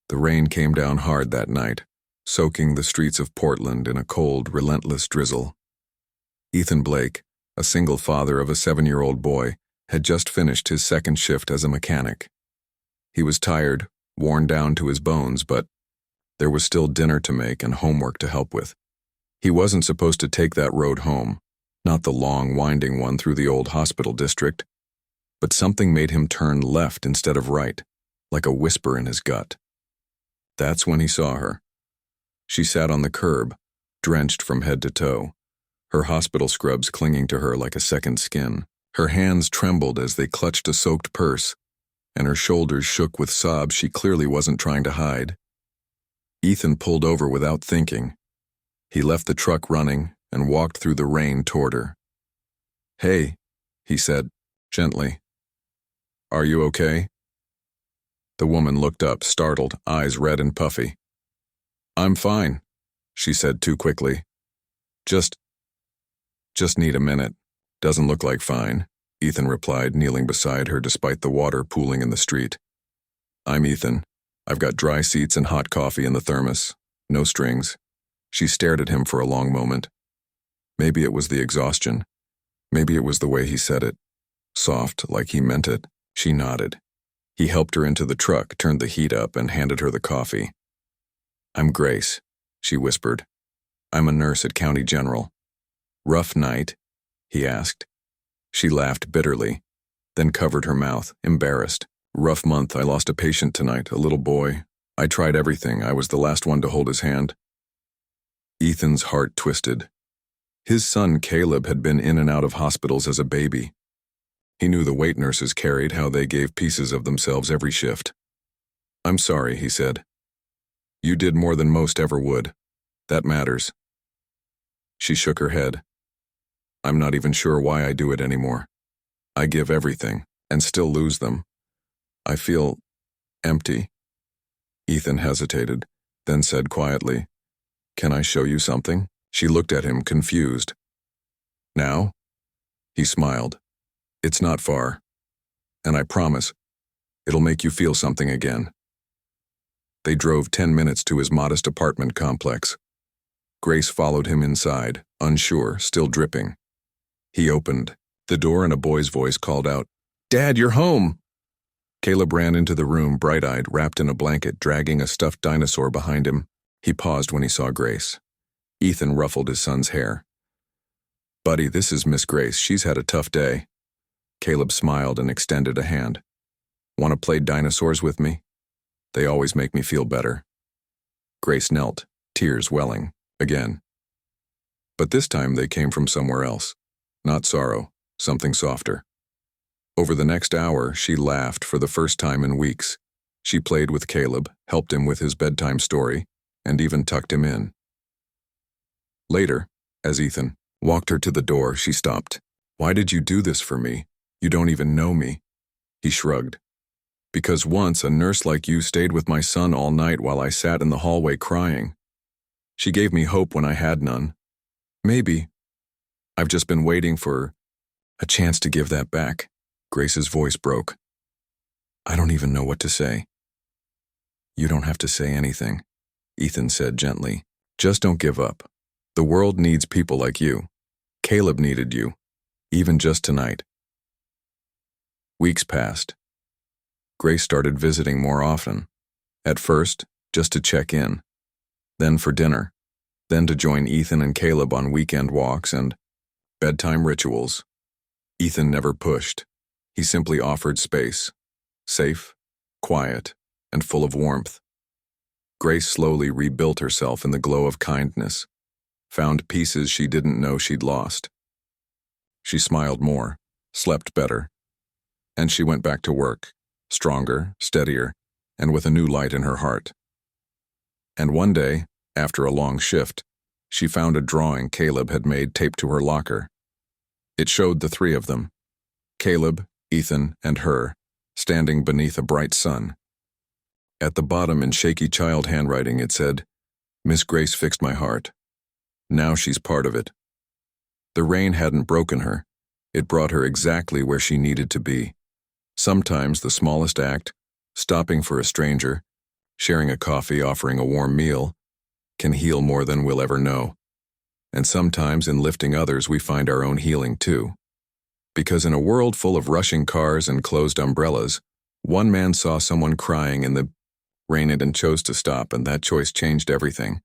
The rain came down hard that night, soaking the streets of Portland in a cold, relentless drizzle. Ethan Blake, a single father of a 7-year-old boy, had just finished his second shift as a mechanic. He was tired, worn down to his bones, but there was still dinner to make and homework to help with. He wasn't supposed to take that road home, not the long, winding one through the old hospital district, but something made him turn left instead of right, like a whisper in his gut. That's when he saw her. She sat on the curb, drenched from head to toe, her hospital scrubs clinging to her like a second skin. Her hands trembled as they clutched a soaked purse, and her shoulders shook with sobs she clearly wasn't trying to hide. Ethan pulled over without thinking. He left the truck running and walked through the rain toward her. "Hey," he said, gently. "Are you okay?" The woman looked up, startled, eyes red and puffy. "I'm fine," she said too quickly. Just need a minute. Doesn't look like fine," Ethan replied, kneeling beside her despite the water pooling in the street. "I'm Ethan. I've got dry seats and hot coffee in the thermos. No strings." She stared at him for a long moment. Maybe it was the exhaustion. Maybe it was the way he said it. Soft, like he meant it. She nodded. He helped her into the truck, turned the heat up, and handed her the coffee. "I'm Grace," she whispered. "I'm a nurse at County General." "Rough night?" he asked. She laughed bitterly, then covered her mouth, embarrassed. "Rough month. I lost a patient tonight, a little boy. I tried everything. I was the last one to hold his hand." Ethan's heart twisted. His son Caleb had been in and out of hospitals as a baby. He knew the wait nurses carried, how they gave pieces of themselves every shift. "I'm sorry," he said. "You did more than most ever would. That matters." She shook her head. "I'm not even sure why I do it anymore. I give everything, and still lose them. I feel empty." Ethan hesitated, then said quietly, "Can I show you something?" She looked at him, confused. "Now?" He smiled. "It's not far. And I promise, it'll make you feel something again." They drove 10 minutes to his modest apartment complex. Grace followed him inside, unsure, still dripping. He opened the door and a boy's voice called out, "Dad, you're home!" Caleb ran into the room, bright-eyed, wrapped in a blanket, dragging a stuffed dinosaur behind him. He paused when he saw Grace. Ethan ruffled his son's hair. "Buddy, this is Miss Grace. She's had a tough day." Caleb smiled and extended a hand. "Want to play dinosaurs with me? They always make me feel better." Grace knelt, tears welling, again. But this time they came from somewhere else. Not sorrow, something softer. Over the next hour, she laughed for the first time in weeks. She played with Caleb, helped him with his bedtime story, and even tucked him in. Later, as Ethan walked her to the door, she stopped. "Why did you do this for me? You don't even know me." He shrugged. "Because once a nurse like you stayed with my son all night while I sat in the hallway crying. She gave me hope when I had none. Maybe I've just been waiting for a chance to give that back." Grace's voice broke. "I don't even know what to say." "You don't have to say anything," Ethan said gently. "Just don't give up. The world needs people like you. Caleb needed you, even just tonight." Weeks passed. Grace started visiting more often. At first, just to check in. Then for dinner. Then to join Ethan and Caleb on weekend walks and bedtime rituals. Ethan never pushed. He simply offered space. Safe, quiet, and full of warmth. Grace slowly rebuilt herself in the glow of kindness. Found pieces she didn't know she'd lost. She smiled more, slept better, and she went back to work, stronger, steadier, and with a new light in her heart. And one day, after a long shift, she found a drawing Caleb had made taped to her locker. It showed the three of them, Caleb, Ethan, and her, standing beneath a bright sun. At the bottom in shaky child handwriting it said, "Miss Grace fixed my heart. Now she's part of it." The rain hadn't broken her. It brought her exactly where she needed to be. Sometimes the smallest act, stopping for a stranger, sharing a coffee, offering a warm meal, can heal more than we'll ever know. And sometimes in lifting others, we find our own healing too. Because in a world full of rushing cars and closed umbrellas, one man saw someone crying in the rain and chose to stop, and that choice changed everything.